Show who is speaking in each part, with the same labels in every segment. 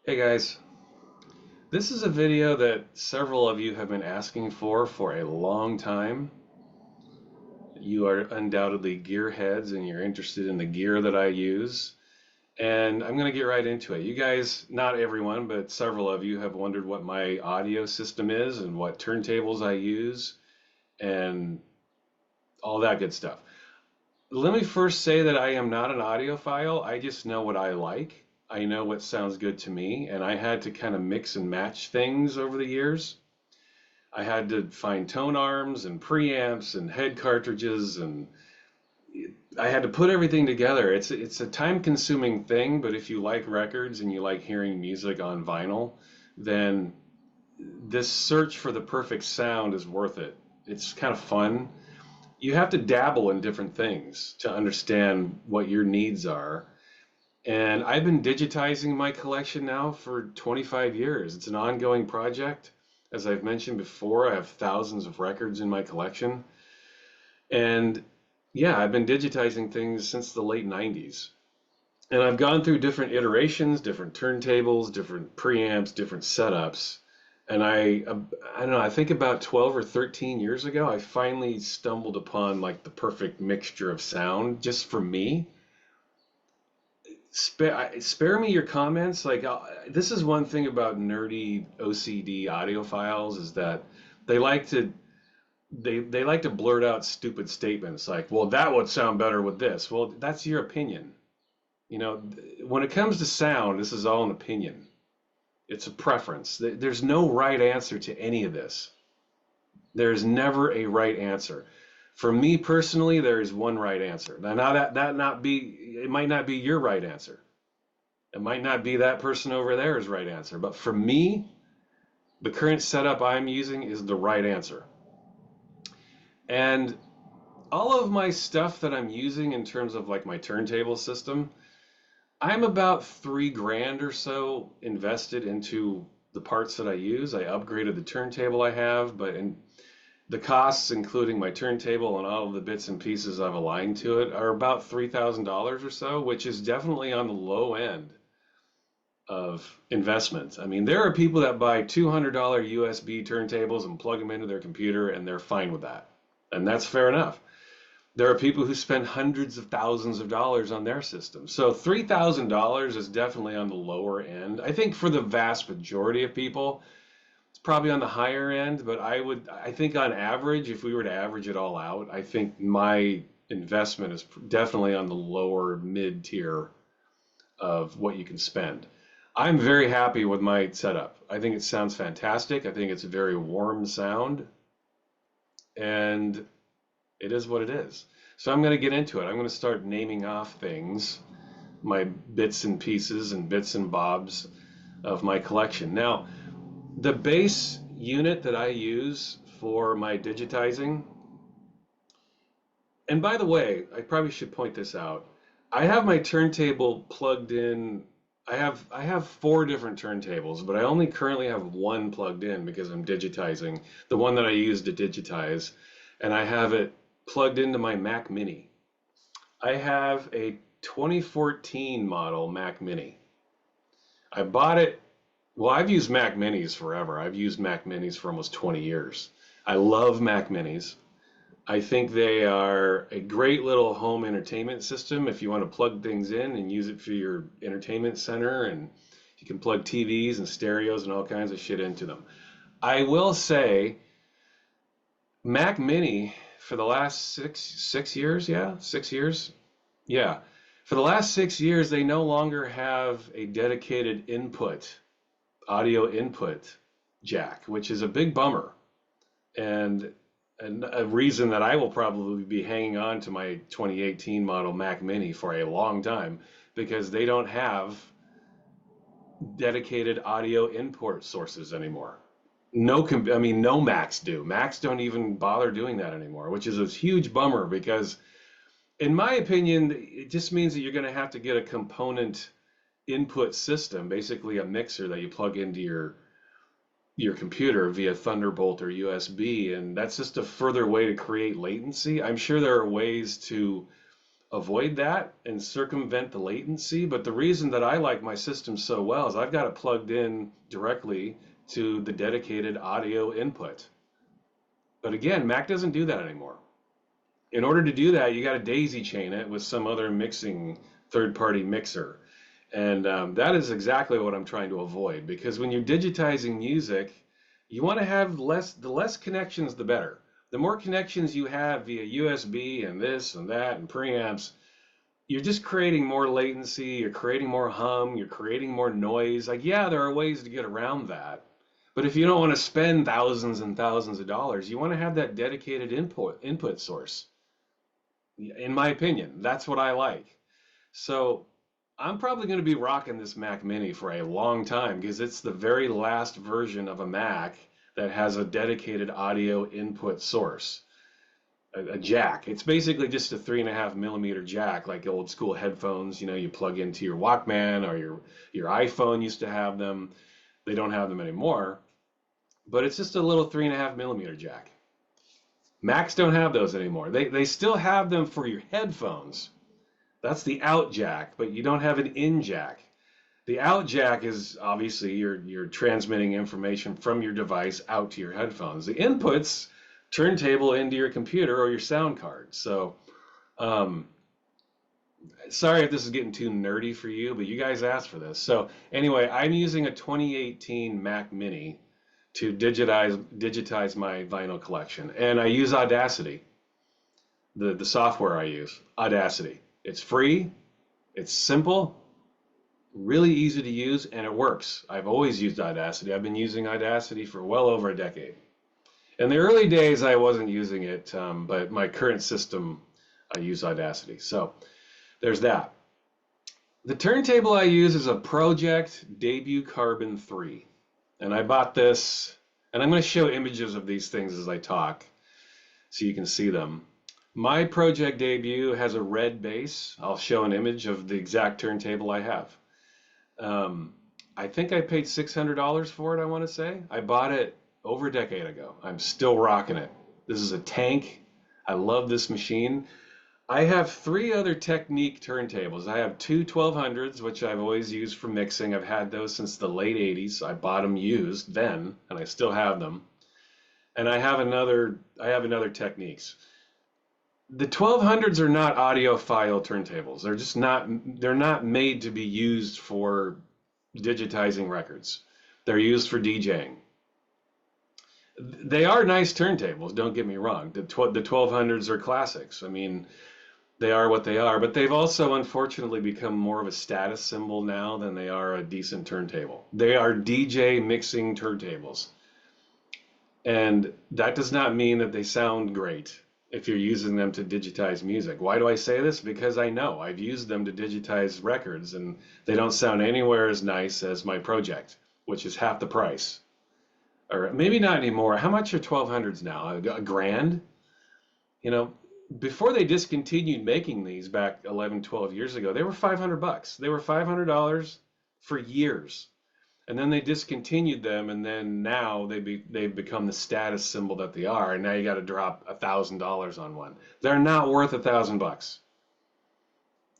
Speaker 1: Hey guys, this is a video that several of you have been asking for a long time. You are undoubtedly gearheads and you're interested in the gear that I use. And I'm going to get right into it. You guys, not everyone, but several of you have wondered what my audio system is and what turntables I use and all that good stuff. Let me first say that I am not an audiophile. I just know what I like. I know what sounds good to me, and I had to kind of mix and match things over the years. I had to find tone arms and preamps and head cartridges, and I had to put everything together. It's a time-consuming thing, but if you like records and you like hearing music on vinyl, then this search for the perfect sound is worth it. It's kind of fun. You have to dabble in different things to understand what your needs are. And I've been digitizing my collection now for 25 years. It's an ongoing project. As I've mentioned before, I have thousands of records in my collection. And yeah, I've been digitizing things since the late 90s. And I've gone through different iterations, different turntables, different preamps, different setups. And I don't know, I think about 12 or 13 years ago, I finally stumbled upon like the perfect mixture of sound just for me. Spare me your comments. This is one thing about nerdy OCD audiophiles is that they like to they like to blurt out stupid statements like, "Well, that would sound better with this." Well, that's your opinion. You know, when it comes to sound, this is all an opinion. It's a preference. There's no right answer to any of this. There's never a right answer. For me personally, there is one right answer. Now that not be it might not be your right answer. It might not be that person over there's right answer, but for me, the current setup I'm using is the right answer. And all of my stuff that I'm using in terms of like my turntable system, I'm about 3 grand or so invested into the parts that I use. I upgraded the turntable I have, but in the costs, including my turntable and all of the bits and pieces I've aligned to it, are about $3,000 or so, which is definitely on the low end of investment. I mean, there are people that buy $200 USB turntables and plug them into their computer and they're fine with that. And that's fair enough. There are people who spend hundreds of thousands of dollars on their system. So $3,000 is definitely on the lower end. I think for the vast majority of people, it's probably on the higher end, but I think on average, if we were to average it all out, I think my investment is definitely on the lower mid tier of what you can spend. I'm very happy with my setup. I think it sounds fantastic. I think it's a very warm sound, and it is what it is. So I'm going to get into it. I'm going to start naming off things, my bits and pieces and bits and bobs of my collection. Now, the base unit that I use for my digitizing, and by the way, I probably should point this out. I have my turntable plugged in. I have 4 different turntables, but I only currently have one plugged in because I'm digitizing, the one that I use to digitize, and I have it plugged into my Mac Mini. I have a 2014 model Mac Mini. I bought it, well, I've used Mac Minis forever. I've used Mac Minis for almost 20 years. I love Mac Minis. I think they are a great little home entertainment system if you want to plug things in and use it for your entertainment center, and you can plug TVs and stereos and all kinds of shit into them. I will say Mac Mini for the last six years, yeah, 6 years, yeah. For the last 6 years, they no longer have a dedicated audio input jack, which is a big bummer. And a reason that I will probably be hanging on to my 2018 model Mac Mini for a long time because they don't have dedicated audio input sources anymore. I mean, no Macs do. Macs don't even bother doing that anymore, which is a huge bummer because, in my opinion, it just means that you're going to have to get a component input system, basically a mixer that you plug into your computer via Thunderbolt or USB, and that's just a further way to create latency. I'm sure there are ways to avoid that and circumvent the latency. But the reason that I like my system so well is I've got it plugged in directly to the dedicated audio input. But again, Mac doesn't do that anymore. In order to do that, you got to daisy chain it with some other mixing third-party mixer. And that is exactly what I'm trying to avoid, because when you're digitizing music, you want to have the less connections, the better. The more connections you have via USB and this and that and preamps, you're just creating more latency, you're creating more hum, you're creating more noise. Like, yeah, there are ways to get around that. But if you don't want to spend thousands and thousands of dollars, you want to have that dedicated input source. In my opinion, that's what I like. So I'm probably going to be rocking this Mac Mini for a long time because it's the very last version of a Mac that has a dedicated audio input source, a jack. It's basically just a 3.5 millimeter jack, like old school headphones. You know, you plug into your Walkman or your iPhone used to have them. They don't have them anymore, but it's just a little 3.5 millimeter jack. Macs don't have those anymore. They still have them for your headphones. That's the out jack, but you don't have an in jack. The out jack is obviously you're transmitting information from your device out to your headphones. The inputs turntable into your computer or your sound card. So, sorry if this is getting too nerdy for you, but you guys asked for this. So anyway, I'm using a 2018 Mac Mini to digitize my vinyl collection, and I use Audacity. The software I use, Audacity. It's free, it's simple, really easy to use, and it works. I've always used Audacity. I've been using Audacity for well over a decade. In the early days, I wasn't using it, but my current system, I use Audacity. So there's that. The turntable I use is a Pro-Ject Debut Carbon 3. And I bought this, and I'm going to show images of these things as I talk so you can see them. My Pro-Ject Debut has a red base. I'll show an image of the exact turntable I have. I think I paid $600 for it, I want to say. I bought it over a decade ago. I'm still rocking it. This is a tank. I love this machine. I have 3 other Technics turntables. I have 2 1200s, which I've always used for mixing. I've had those since the late 80s. I bought them used then, and I still have them. And I have another Technics. The 1200s are not audiophile turntables. They're not made to be used for digitizing records. They're used for DJing. They are nice turntables, don't get me wrong. The 1200s are classics. I mean, they are what they are, but they've also unfortunately become more of a status symbol now than they are a decent turntable. They are DJ mixing turntables. And that does not mean that they sound great if you're using them to digitize music. Why do I say this? Because I know I've used them to digitize records and they don't sound anywhere as nice as my Pro-Ject, which is half the price. Or maybe not anymore. How much are 1200s now? A grand? You know, before they discontinued making these back 11, 12 years ago, they were $500. They were $500 for years. And then they discontinued them, and then now they've become the status symbol that they are. And now you got to drop $1,000 on one. They're not worth $1,000.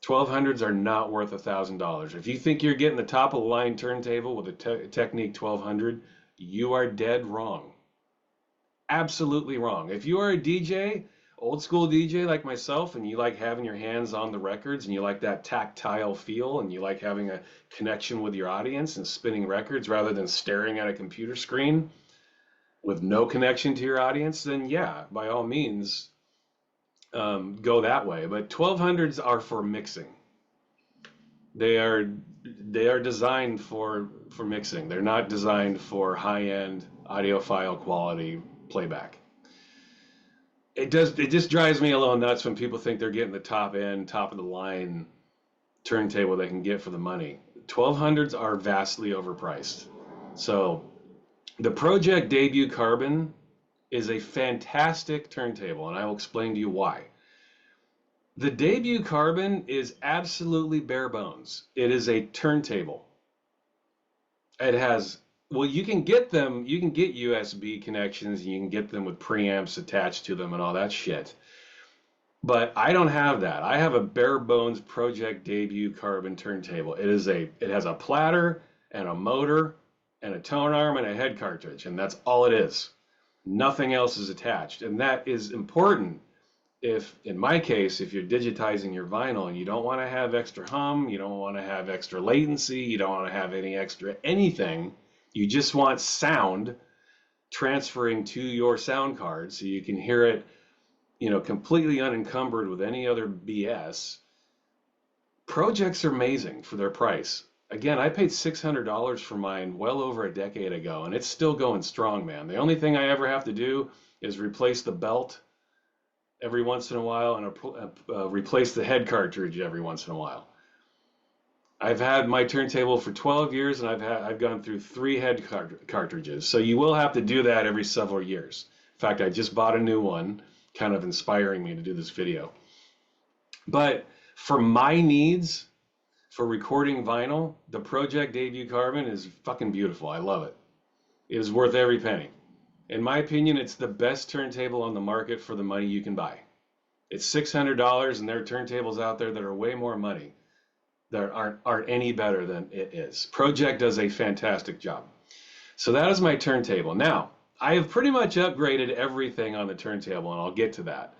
Speaker 1: 1200s are not worth $1,000. If you think you're getting the top of the line turntable with a Technics 1200, you are dead wrong. Absolutely wrong. If you are a DJ, old school DJ like myself, and you like having your hands on the records and you like that tactile feel and you like having a connection with your audience and spinning records rather than staring at a computer screen with no connection to your audience, then yeah, by all means, go that way. But 1200s are for mixing. They are designed for mixing. They're not designed for high-end audiophile quality playback. It just drives me a little nuts when people think they're getting the top end, top of the line turntable they can get for the money. 1200s are vastly overpriced. So the Pro-Ject Debut Carbon is a fantastic turntable, and I will explain to you why. The Debut Carbon is absolutely bare bones. It is a turntable. It has, well, you can get USB connections, and you can get them with preamps attached to them and all that shit. But I don't have that. I have a bare bones Pro-Ject debut carbon turntable. It has a platter and a motor and a tone arm and a head cartridge, and that's all it is. Nothing else is attached. And that is important if, in my case, if you're digitizing your vinyl and you don't want to have extra hum, you don't want to have extra latency, you don't want to have any extra anything, you just want sound transferring to your sound card so you can hear it, completely unencumbered with any other BS. Pro-Jects are amazing for their price. Again, I paid $600 for mine well over a decade ago, and it's still going strong, man. The only thing I ever have to do is replace the belt every once in a while and replace the head cartridge every once in a while. I've had my turntable for 12 years, and I've gone through 3 head cartridges. So you will have to do that every several years. In fact, I just bought a new one, kind of inspiring me to do this video. But for my needs, for recording vinyl, the Pro-Ject debut carbon is fucking beautiful. I love it. It is worth every penny. In my opinion, it's the best turntable on the market for the money you can buy. It's $600, and there are turntables out there that are way more money that aren't any better than it is. Pro-Ject does a fantastic job. So that is my turntable. Now, I have pretty much upgraded everything on the turntable, and I'll get to that.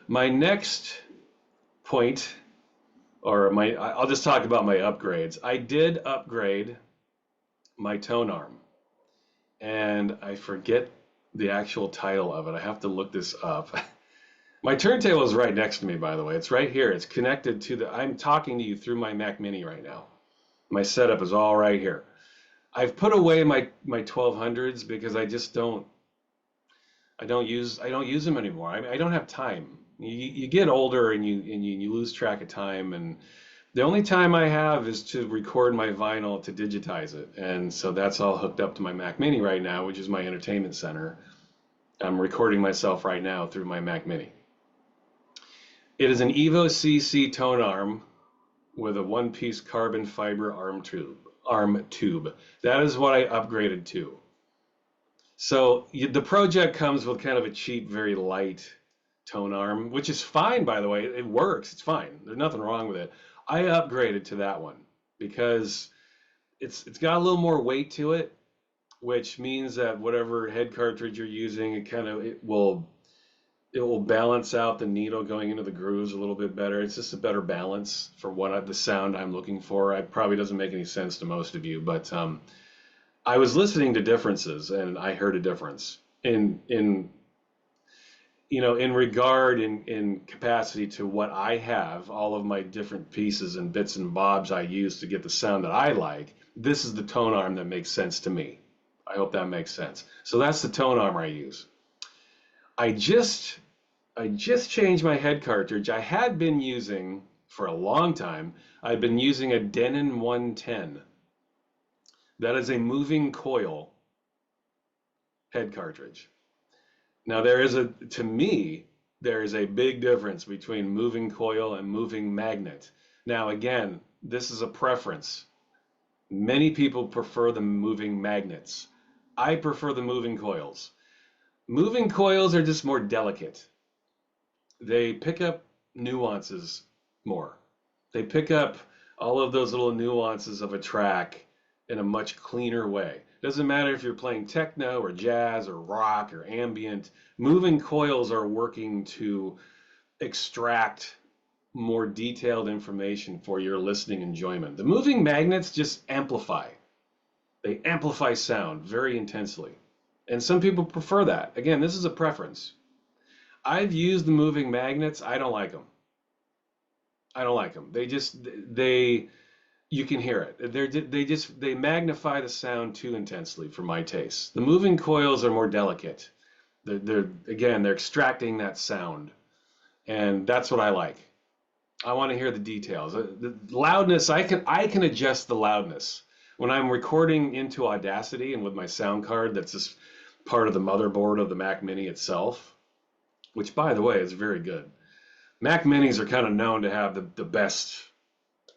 Speaker 1: My next point, I'll just talk about my upgrades. I did upgrade my tone arm, and I forget the actual title of it. I have to look this up. My turntable is right next to me, by the way. It's right here. It's connected to I'm talking to you through my Mac Mini right now. My setup is all right here. I've put away my 1200s because I don't use them anymore. I don't have time. You get older and you lose track of time, and the only time I have is to record my vinyl to digitize it. And so that's all hooked up to my Mac Mini right now, which is my entertainment center. I'm recording myself right now through my Mac Mini. It is an Evo CC tone arm with a one-piece carbon fiber arm tube. That is what I upgraded to. So the Pro-Ject comes with kind of a cheap, very light tone arm, which is fine, by the way. It works. It's fine. There's nothing wrong with it. I upgraded to that one because it's got a little more weight to it, which means that whatever head cartridge you're using, it will balance out the needle going into the grooves a little bit better. It's just a better balance for the sound I'm looking for. It probably doesn't make any sense to most of you, but I was listening to differences, and I heard a difference in capacity to what I have, all of my different pieces and bits and bobs I use to get the sound that I like. This is the tone arm that makes sense to me. I hope that makes sense. So that's the tone arm I use. I just changed my head cartridge. I had been using, for a long time, I've been using a Denon 110. That is a moving coil head cartridge. Now to me, there is a big difference between moving coil and moving magnet. Now again, this is a preference. Many people prefer the moving magnets. I prefer the moving coils. Moving coils are just more delicate. They pick up nuances more. They pick up all of those little nuances of a track in a much cleaner way. Doesn't matter if you're playing techno or jazz or rock or ambient. Moving coils are working to extract more detailed information for your listening enjoyment. The moving magnets just amplify. They amplify sound very intensely. And some people prefer that. Again, this is a preference. I've used the moving magnets. I don't like them. I don't like them. You can hear it. They magnify the sound too intensely for my taste. The moving coils are more delicate. They're extracting that sound, and that's what I like. I want to hear the details. The loudness, I can adjust the loudness. When I'm recording into Audacity and with my sound card, that's just part of the motherboard of the Mac Mini itself, which, by the way, is very good. Mac Minis are kind of known to have the best.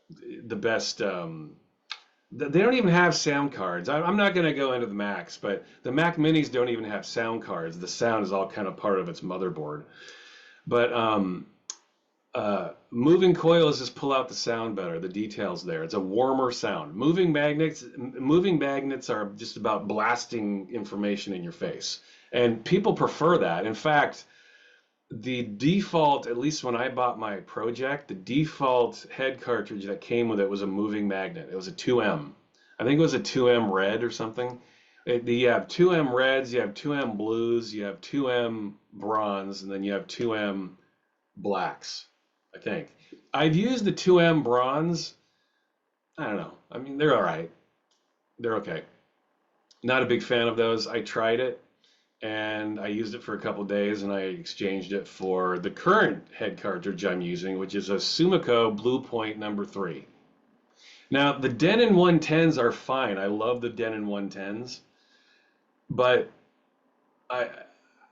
Speaker 1: They don't even have sound cards. I'm not going to go into the Macs, but the Mac Minis don't even have sound cards. The sound is all kind of part of its motherboard. But Moving coils just pull out the sound better, the details there. It's a warmer sound. Moving magnets are just about blasting information in your face. And people prefer that. In fact, the default, at least when I bought my Pro-Ject, the default head cartridge that came with it was a moving magnet. It was a 2M. I think it was a 2M red or something. You have 2M reds, you have 2M blues, you have 2M bronze, and then you have 2M blacks, I think. I've used the 2M bronze. I don't know. I mean, they're all right. They're okay. Not a big fan of those. I tried it and I used it for a couple days and I exchanged it for the current head cartridge I'm using, which is a Sumiko Blue Point number 3. Now, the Denon 110s are fine. I love the Denon 110s, but I,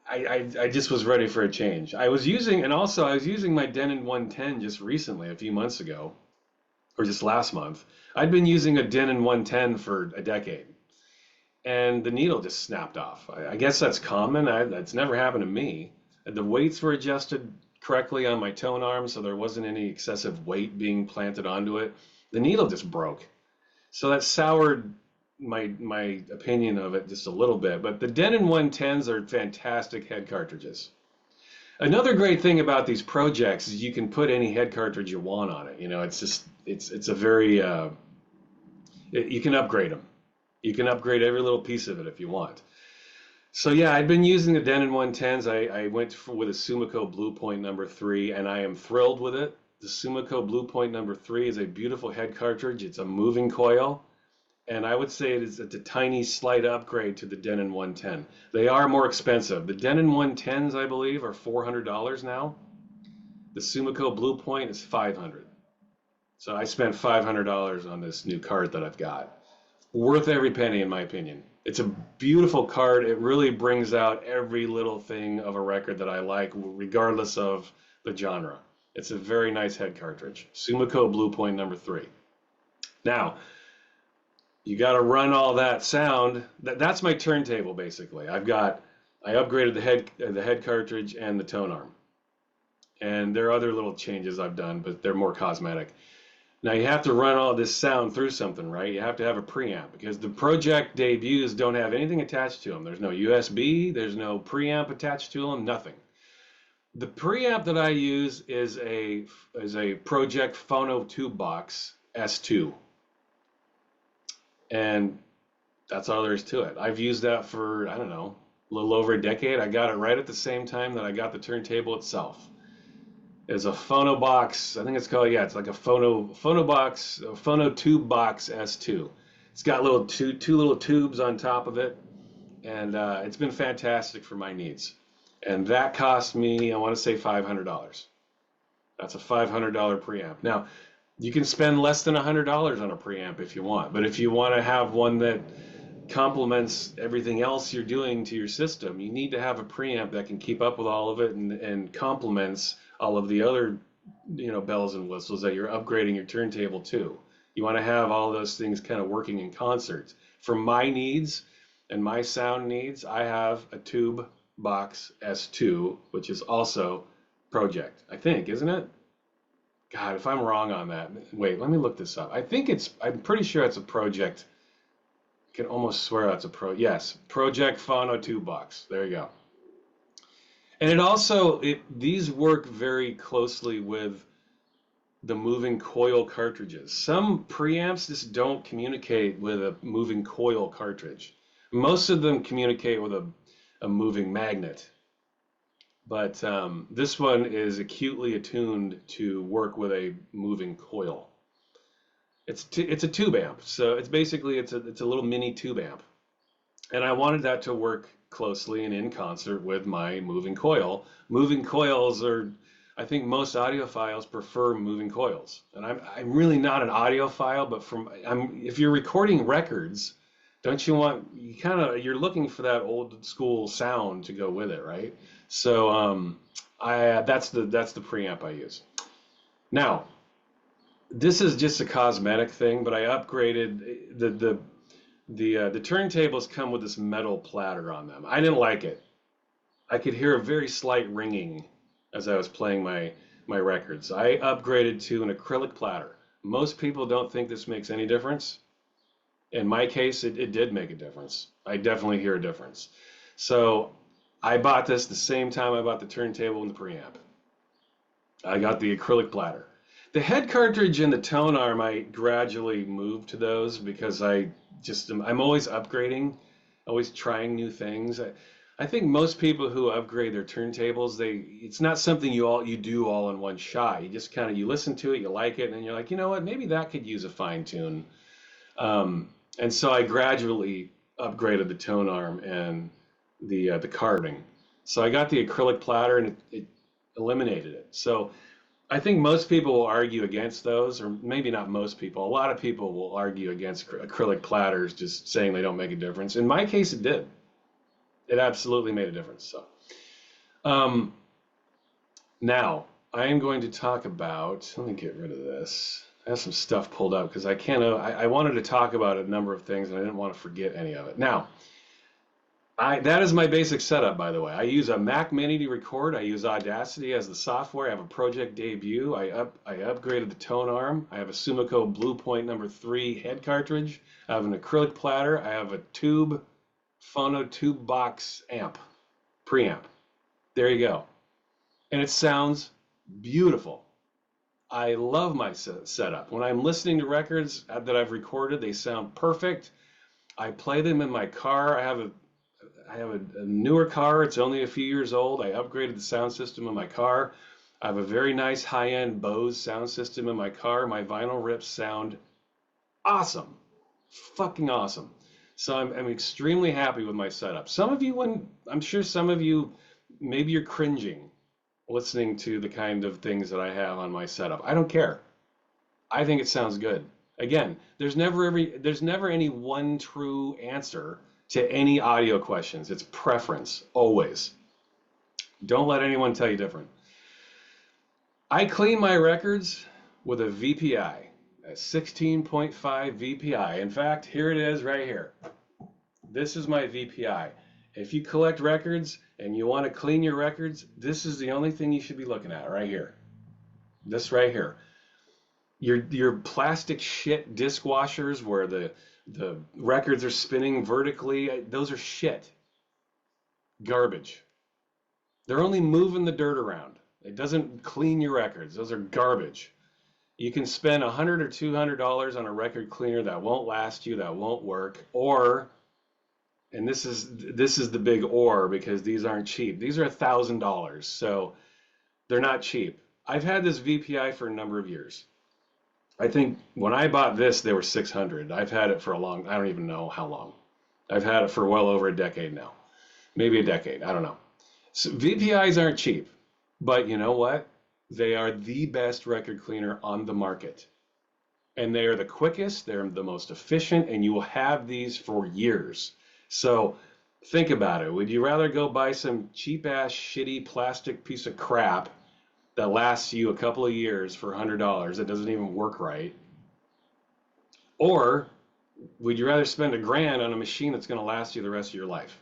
Speaker 1: I just was ready for a change. I was using my Denon 110 just recently, a few months ago, or just last month. I'd been using a Denon 110 for a decade, and the needle just snapped off. I guess that's common. That's never happened to me. The weights were adjusted correctly on my tone arm, so there wasn't any excessive weight being planted onto it. The needle just broke. So that soured my opinion of it just a little bit. But the Denon 110s are fantastic head cartridges. Another great thing about these Pro-Jects is you can put any head cartridge you want on it. You know, it's a very you can upgrade them. You can upgrade every little piece of it if you want. So yeah, I've been using the Denon 110s. I went with a Sumiko Blue Point number 3, and I am thrilled with it. The Sumiko Blue Point number 3 is a beautiful head cartridge. It's a moving coil, and I would say it's a tiny slight upgrade to the Denon 110. They are more expensive. The Denon 110s, I believe, are $400 now. The Sumiko Blue Point is $500. So I spent $500 on this new cart that I've got. Worth every penny, in my opinion. It's a beautiful cart. It really brings out every little thing of a record that I like, regardless of the genre. It's a very nice head cartridge. Sumiko Blue Point number 3. Now, you got to run all that sound. That's my turntable, basically. I upgraded the head cartridge and the tone arm. And there are other little changes I've done, but they're more cosmetic. Now you have to run all this sound through something, right? You have to have a preamp because the Pro-Ject debuts don't have anything attached to them. There's no USB, there's no preamp attached to them, nothing. The preamp that I use is a Pro-Ject Phono Tube Box S2. And that's all there is to it. I've used that for, I don't know, a little over a decade. I got it right at the same time that I got the turntable itself. It's a phono box. I think it's called, yeah, it's like a phono box, a Phono Tube Box S2. It's got little two little tubes on top of it, and it's been fantastic for my needs. And that cost me, I want to say $500. That's a $500 preamp. Now, you can spend less than $100 on a preamp if you want, but if you want to have one that complements everything else you're doing to your system, you need to have a preamp that can keep up with all of it and complements all of the other, bells and whistles that you're upgrading your turntable to. You want to have all those things kind of working in concert. For my needs and my sound needs, I have a Tube Box S2, which is also Pro-Ject, I think, isn't it? God, if I'm wrong on that, wait, let me look this up. I'm pretty sure it's a Pro-Ject. I can almost swear that's a yes, Pro-Ject Phono Tube Box. There you go. And these work very closely with the moving coil cartridges. Some preamps just don't communicate with a moving coil cartridge. Most of them communicate with a moving magnet. But this one is acutely attuned to work with a moving coil. It's a tube amp, so it's a little mini tube amp. And I wanted that to work closely and in concert with my moving coil. Moving coils I think most audiophiles prefer moving coils. And I'm really not an audiophile, but if you're recording records, don't you want, you're looking for that old school sound to go with it, right? So that's the preamp I use. Now, this is just a cosmetic thing, but I upgraded the turntables come with this metal platter on them. I didn't like it. I could hear a very slight ringing as I was playing my my records. I upgraded to an acrylic platter. Most people don't think this makes any difference. In my case, it did make a difference. I definitely hear a difference. So I bought this the same time I bought the turntable and the preamp. I got the acrylic platter. The head cartridge and the tone arm, I gradually moved to those because I'm always upgrading, always trying new things. I think most people who upgrade their turntables, it's not something you do all in one shot. You just you listen to it, you like it, and then you're like, you know what, maybe that could use a fine tune. And so I gradually upgraded the tone arm and the carding. So I got the acrylic platter and it eliminated it. So I think most people will argue against those, or maybe not most people. A lot of people will argue against acrylic platters, just saying they don't make a difference. In my case, it did. It absolutely made a difference. So now I am going to talk about, let me get rid of this. I have some stuff pulled up because I wanted to talk about a number of things and I didn't want to forget any of it. Now, that is my basic setup, by the way. I use a Mac Mini to record. I use Audacity as the software. I have a Pro-Ject debut. I upgraded the tone arm. I have a Sumiko Bluepoint #3 head cartridge. I have an acrylic platter. I have a phono tube box amp, preamp. There you go. And it sounds beautiful. I love my setup. When I'm listening to records that I've recorded, they sound perfect. I play them in my car. I have a newer car. It's only a few years old. I upgraded the sound system in my car. I have a very nice high-end Bose sound system in my car. My vinyl rips sound awesome. Fucking awesome. So I'm extremely happy with my setup. I'm sure some of you, maybe you're cringing listening to the kind of things that I have on my setup. I don't care. I think it sounds good. Again, there's never any one true answer to any audio questions. It's preference, always. Don't let anyone tell you different. I clean my records with a VPI, a 16.5 VPI. In fact, here it is right here. This is my VPI. If you collect records and you want to clean your records, this is the only thing you should be looking at right here. This right here. Your plastic shit disc washers where the records are spinning vertically, those are shit. Garbage. They're only moving the dirt around. It doesn't clean your records. Those are garbage. You can spend $100 or $200 on a record cleaner that won't last you, that won't work, or, and this is the big or, because these aren't cheap. These are $1,000, so they're not cheap. I've had this VPI for a number of years. I think when I bought this, they were $600. I've had it for I don't even know how long. I've had it for well over a decade now. Maybe a decade, I don't know. So VPIs aren't cheap, but you know what? They are the best record cleaner on the market. And they are the quickest, they're the most efficient, and you will have these for years. So think about it. Would you rather go buy some cheap ass shitty plastic piece of crap that lasts you a couple of years for $100 that doesn't even work right? Or would you rather spend $1,000 on a machine that's going to last you the rest of your life?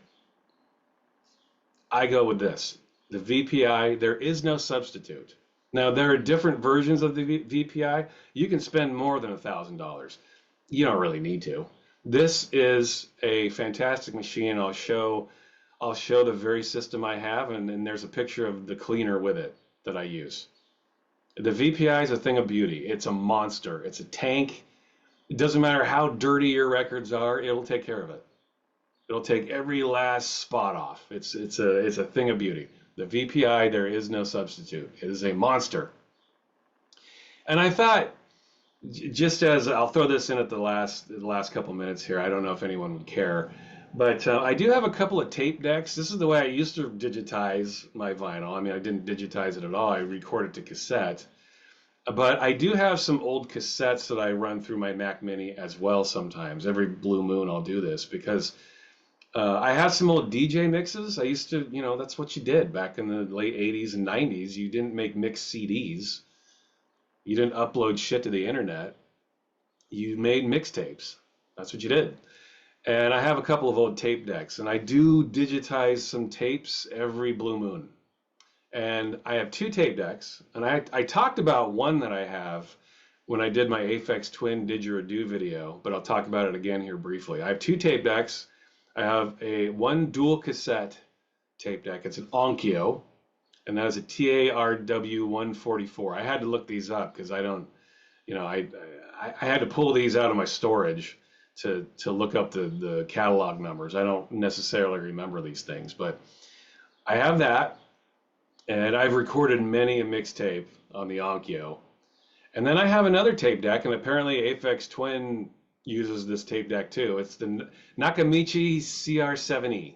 Speaker 1: I go with this. The VPI, there is no substitute. Now, there are different versions of the VPI. You can spend more than $1,000. You don't really need to. This is a fantastic machine. I'll show the very system I have, and there's a picture of the cleaner with it that I use. The VPI is a thing of beauty. It's a monster. It's a tank. It doesn't matter how dirty your records are, it'll take care of it. It'll take every last spot off. It's a thing of beauty. The VPI, there is no substitute. It is a monster. And I thought, just as I'll throw this in at the last couple minutes here, I don't know if anyone would care, but I do have a couple of tape decks. This is the way I used to digitize my vinyl. I mean, I didn't digitize it at all. I recorded to cassette. But I do have some old cassettes that I run through my Mac Mini as well sometimes. Every blue moon I'll do this because I have some old DJ mixes. I used to, that's what you did back in the late 80s and 90s. You didn't make mixed CDs. You didn't upload shit to the internet. You made mixtapes. That's what you did. And I have a couple of old tape decks, and I do digitize some tapes every blue moon. And I have two tape decks, and I talked about one that I have when I did my Aphex Twin Did You Do video, but I'll talk about it again here briefly. I have two tape decks. I have one dual cassette tape deck. It's an Onkyo, and that is a TARW144. I had to look these up because I don't, I had to pull these out of my storage to look up the catalog numbers. I don't necessarily remember these things, but I have that, and I've recorded many a mixtape on the Onkyo. And then I have another tape deck, and apparently Aphex Twin uses this tape deck too. It's the Nakamichi CR7E.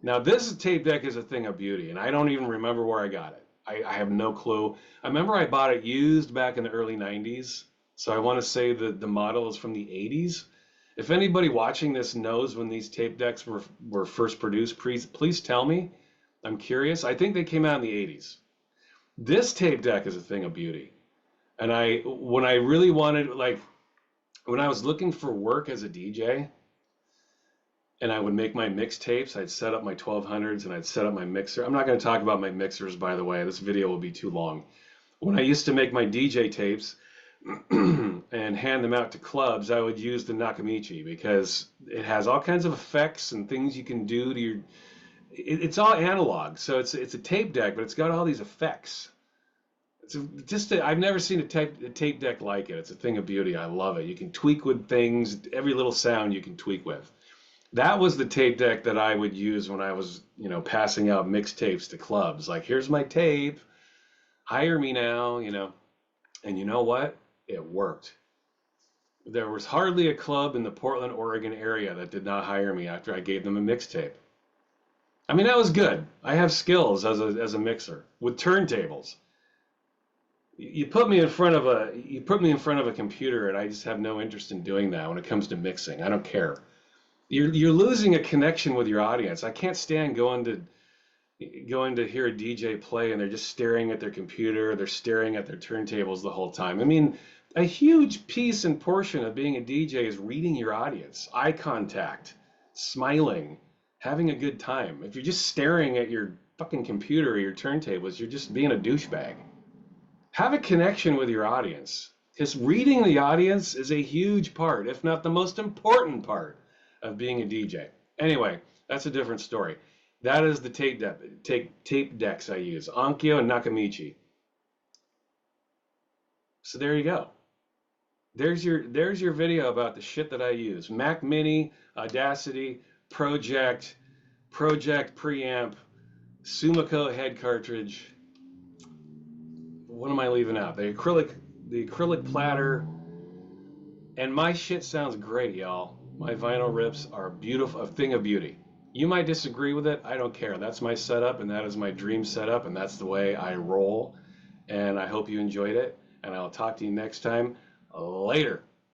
Speaker 1: Now this tape deck is a thing of beauty, and I don't even remember where I got it. I have no clue. I remember I bought it used back in the early 90s, so I want to say that the model is from the 80s. If anybody watching this knows when these tape decks were first produced, please tell me. I'm curious. I think they came out in the 80s. This tape deck is a thing of beauty. And when I really wanted, like, when I was looking for work as a DJ, and I would make my mixtapes, I'd set up my 1200s and I'd set up my mixer. I'm not going to talk about my mixers, by the way. This video will be too long. When I used to make my DJ tapes and hand them out to clubs, I would use the Nakamichi because it has all kinds of effects and things you can do to your... It's all analog, so it's a tape deck, but it's got all these effects. I've never seen a tape deck like it. It's a thing of beauty. I love it. You can tweak with things. Every little sound you can tweak with. That was the tape deck that I would use when I was, passing out mixtapes to clubs. Like, here's my tape. Hire me now, And you know what? It worked. There was hardly a club in the Portland, Oregon area that did not hire me after I gave them a mixtape. I mean, that was good. I have skills as a mixer with turntables. You put me in front of a computer, and I just have no interest in doing that when it comes to mixing. I don't care. You're losing a connection with your audience. I can't stand going to hear a DJ play and they're just staring at their computer, they're staring at their turntables the whole time. I mean, a huge piece and portion of being a DJ is reading your audience, eye contact, smiling, having a good time. If you're just staring at your fucking computer or your turntables, you're just being a douchebag. Have a connection with your audience, because reading the audience is a huge part, if not the most important part, of being a DJ. Anyway, that's a different story. That is the tape decks I use, Onkyo and Nakamichi. So there you go. There's your video about the shit that I use. Mac Mini, Audacity, Pro-Ject, Preamp, Sumiko head cartridge. What am I leaving out? The acrylic platter. And my shit sounds great, y'all. My vinyl rips are beautiful, a thing of beauty. You might disagree with it. I don't care. That's my setup, and that is my dream setup, and that's the way I roll. And I hope you enjoyed it, and I'll talk to you next time. Later.